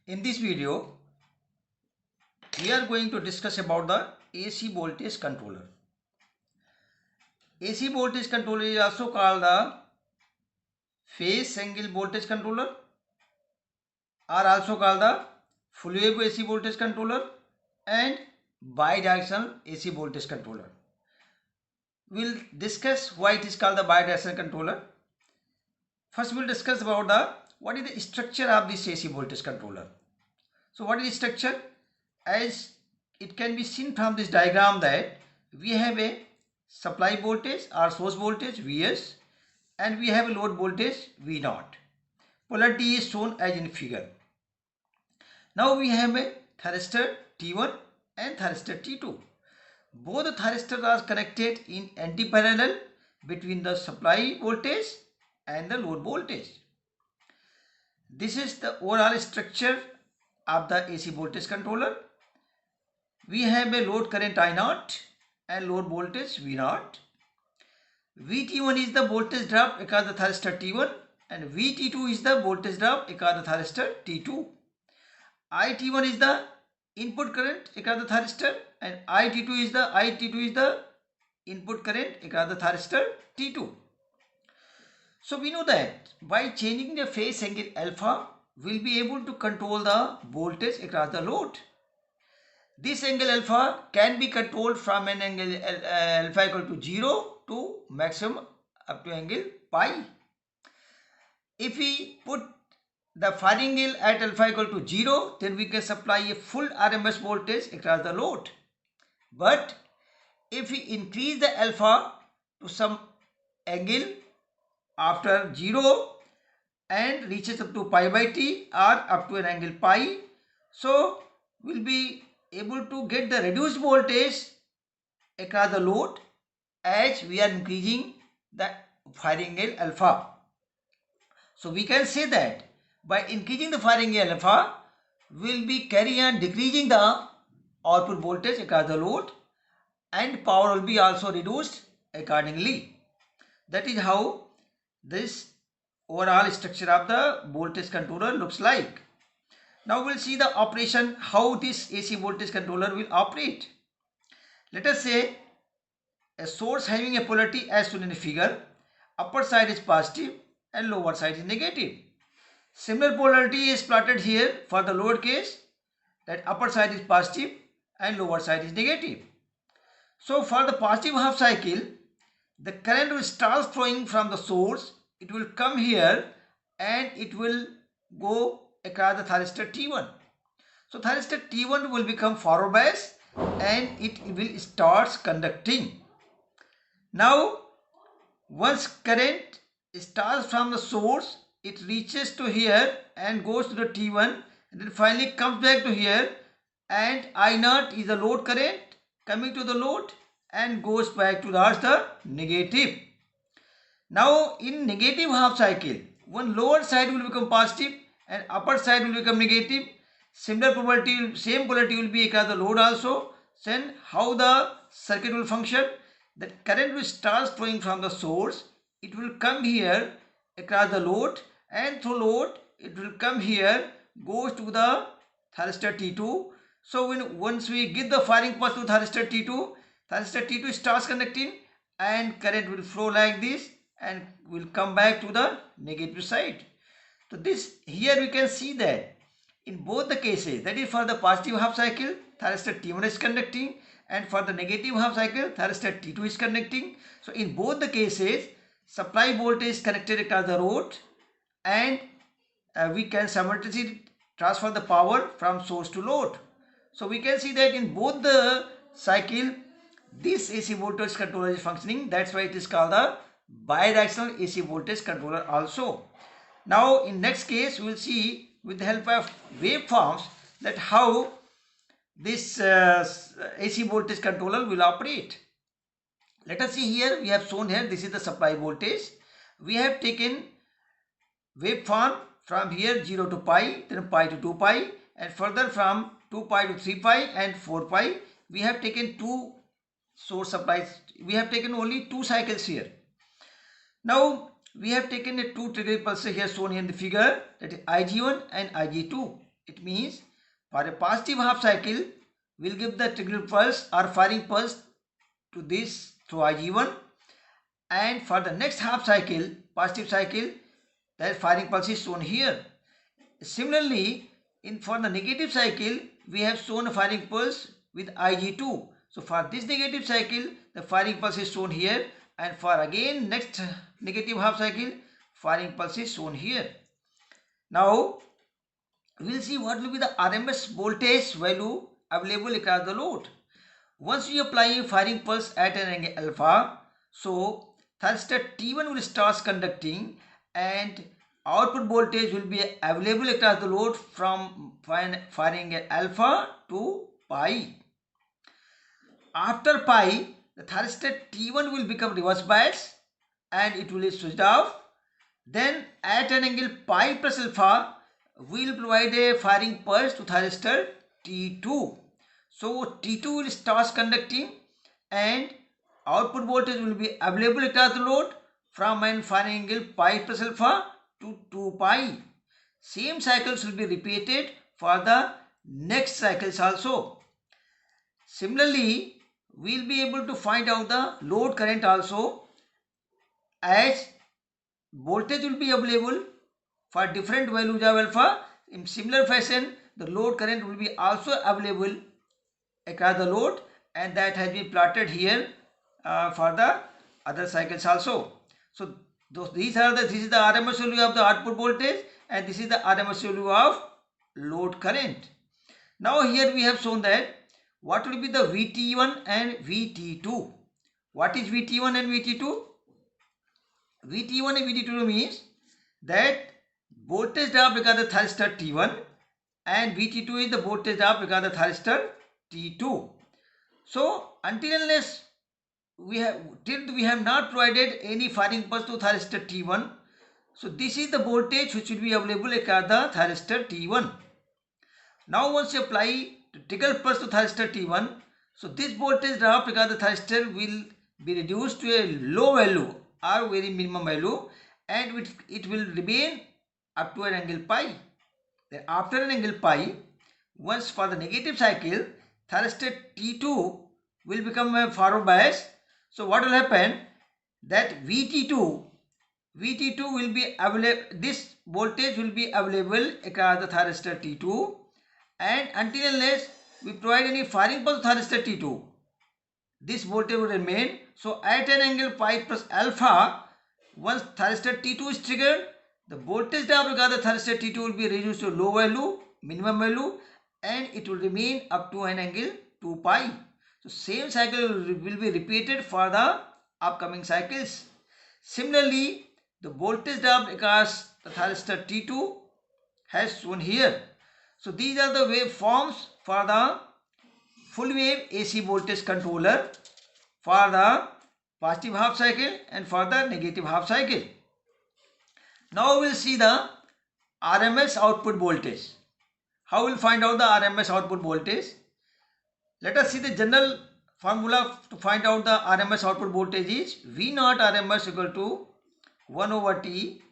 In this video, we are going to discuss about the AC voltage controller. AC voltage controller is also called the phase angle voltage controller, or also called the full wave AC voltage controller and bidirectional AC voltage controller. We will discuss why it is called the bidirectional controller. First, we will discuss about what is the structure of this AC voltage controller. So what is the structure? As it can be seen from this diagram that we have a supply voltage or source voltage Vs and we have a load voltage V0. Polarity is shown as in figure. Now we have a thyristor T1 and thyristor T2. Both the thyristors are connected in anti-parallel between the supply voltage and the load voltage. This is the overall structure of the AC voltage controller. We have a load current I0 and load voltage V0. Vt1 is the voltage drop across the thyristor T1 and Vt2 is the voltage drop across the thyristor T2. It1 is the input current across the thyristor and It2 is the input current across the thyristor T2. So we know that by changing the phase angle alpha, we will be able to control the voltage across the load. This angle alpha can be controlled from an angle alpha equal to 0 to maximum up to angle pi. If we put the firing angle at alpha equal to 0, then we can supply a full RMS voltage across the load. But if we increase the alpha to some angle after 0 and reaches up to pi by t or up to an angle pi, so we'll be able to get the reduced voltage across the load as we are increasing the firing angle alpha. So we can say that by increasing the firing angle alpha, we'll be carrying on decreasing the output voltage across the load and power will be also reduced accordingly. That is how this overall structure of the voltage controller looks like. Now we'll see the operation, how this AC voltage controller will operate. Let us say a source having a polarity as shown in the figure. Upper side is positive and lower side is negative. Similar polarity is plotted here for the load case, that upper side is positive and lower side is negative. So for the positive half cycle, the current will start flowing from the source. It will come here and it will go across the thyristor T1. So thyristor T1 will become forward bias and it will start conducting. Now once current starts from the source, it reaches to here and goes to the T1 and then finally comes back to here, and I0 is the load current coming to the load and goes back to the negative. Now in negative half cycle, one lower side will become positive and upper side will become negative. Similar polarity, same polarity will be across the load also. Then how the circuit will function? The current will start flowing from the source. It will come here across the load and through load it will come here, goes to the thyristor T2. So once we give the firing pulse to thyristor T2 starts conducting and current will flow like this and will come back to the negative side. So this here we can see that in both the cases, that is for the positive half cycle, thyristor T1 is conducting, and for the negative half cycle, thyristor T2 is conducting. So in both the cases, supply voltage is connected across the road and we can simultaneously transfer the power from source to load. So we can see that in both the cycle, this AC voltage controller is functioning. That's why it is called the bidirectional AC voltage controller also. Now in next case, we will see with the help of waveforms that how this AC voltage controller will operate. Let us see here, we have shown here, this is the supply voltage. We have taken waveform from here 0 to pi, then pi to 2 pi, and further from 2 pi to 3 pi and 4 pi. We have taken two source supplies. We have taken only two cycles here. Now we have taken a two trigger pulses here shown here in the figure, that is Ig1 and Ig2. It means for a positive half cycle, we'll give the trigger pulse or firing pulse to this through Ig1, and for the next half cycle, positive cycle, that firing pulse is shown here. Similarly, for the negative cycle, we have shown a firing pulse with Ig2. So for this negative cycle, the firing pulse is shown here, and for again next negative half cycle, firing pulse is shown here. Now we will see what will be the RMS voltage value available across the load. Once you apply a firing pulse at an angle alpha, so thyristor T1 will start conducting and output voltage will be available across the load from firing angle alpha to pi. After pi, the thyristor T1 will become reverse bias and it will be switched off. Then at an angle pi plus alpha, we will provide a firing pulse to thyristor T2. So T2 will start conducting and output voltage will be available across the load from an firing angle pi plus alpha to 2 pi. Same cycles will be repeated for the next cycles also. Similarly, we will be able to find out the load current also, as voltage will be available for different values of alpha. In similar fashion, the load current will be also available across the load, and that has been plotted here for the other cycles also. So this is the RMS value of the output voltage, and this is the RMS value of load current. Now here we have shown that what will be the VT1 and VT2. What is VT1 and VT2? VT1 and VT2 means that voltage drop because the thyristor T1, and VT2 is the voltage drop because the thyristor T2. So until unless we have not provided any firing pulse to thyristor T1, so this is the voltage which will be available across the thyristor T1. Now once you apply the trigger pulse to thyristor T1, so this voltage drop because the thyristor will be reduced to a low value or very minimum value, and it will remain up to an angle pi. Then after an angle pi, once for the negative cycle, thyristor T2 will become a forward bias. So what will happen, that VT2 will be available, this voltage will be available across the thyristor T2, and until unless we provide any firing pulse to thyristor T2, this voltage will remain. So at an angle pi plus alpha, once thyristor T2 is triggered, the voltage drop because the thyristor T2 will be reduced to low value, minimum value, and it will remain up to an angle 2 pi. So same cycle will be repeated for the upcoming cycles. Similarly, the voltage drop across the thyristor T2 has shown here. So these are the waveforms for the full wave AC voltage controller for the positive half cycle and for the negative half cycle. Now we will see the RMS output voltage. How we will find out the RMS output voltage? Let us see the general formula to find out the RMS output voltage is V0 RMS equal to 1 over T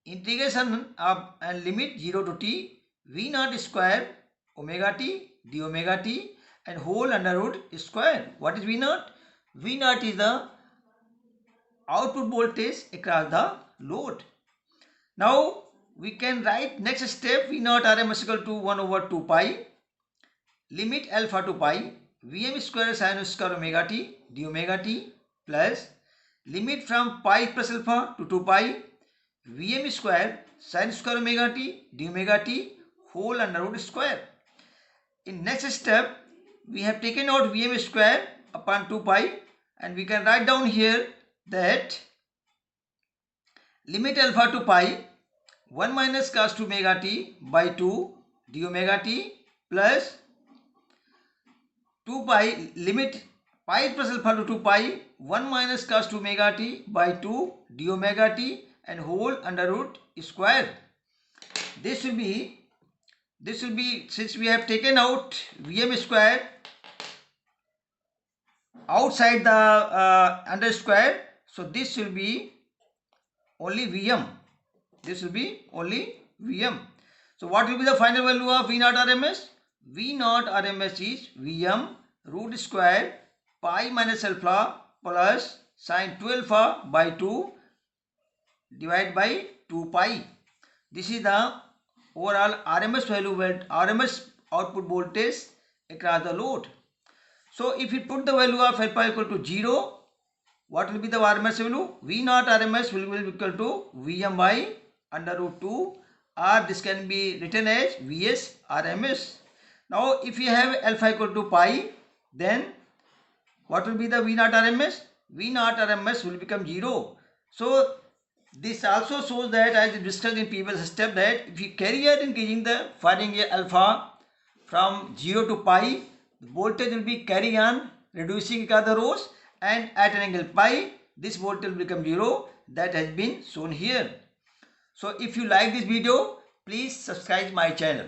integration of and limit 0 to T V0 square omega T d omega T and whole under root square. What is V0? V0 is the output voltage across the load. Now we can write next step V0 RMS equal to 1 over 2 pi limit alpha to pi Vm square sin square omega T d omega T plus limit from pi plus alpha to 2 pi Vm square sin square omega T d omega T whole under root square. In next step, we have taken out Vm square upon 2 pi, and we can write down here that limit alpha to pi 1 minus cos 2 omega T by 2 d omega T plus 2 pi limit pi plus alpha to 2 pi 1 minus cos 2 omega T by 2 d omega T and whole under root square. This will be since we have taken out Vm square outside the under square, so this will be only Vm. This will be only Vm. So what will be the final value of V naught RMS? V naught RMS is Vm root square pi minus alpha plus sine 2 alpha by 2 divided by 2 pi. This is the overall RMS value, RMS output voltage across the load. So if you put the value of alpha equal to 0, what will be the RMS value? V naught RMS will be equal to Vm by under root 2, or this can be written as Vs RMS. Now if you have alpha equal to pi, then what will be the V naught RMS? V naught RMS will become 0. So this also shows that, as discussed in previous step, that if you carry out increasing the finding a alpha from 0 to pi, the voltage will be carry on reducing the rows, and at an angle pi this voltage will become 0. That has been shown here. So if you like this video, please subscribe my channel.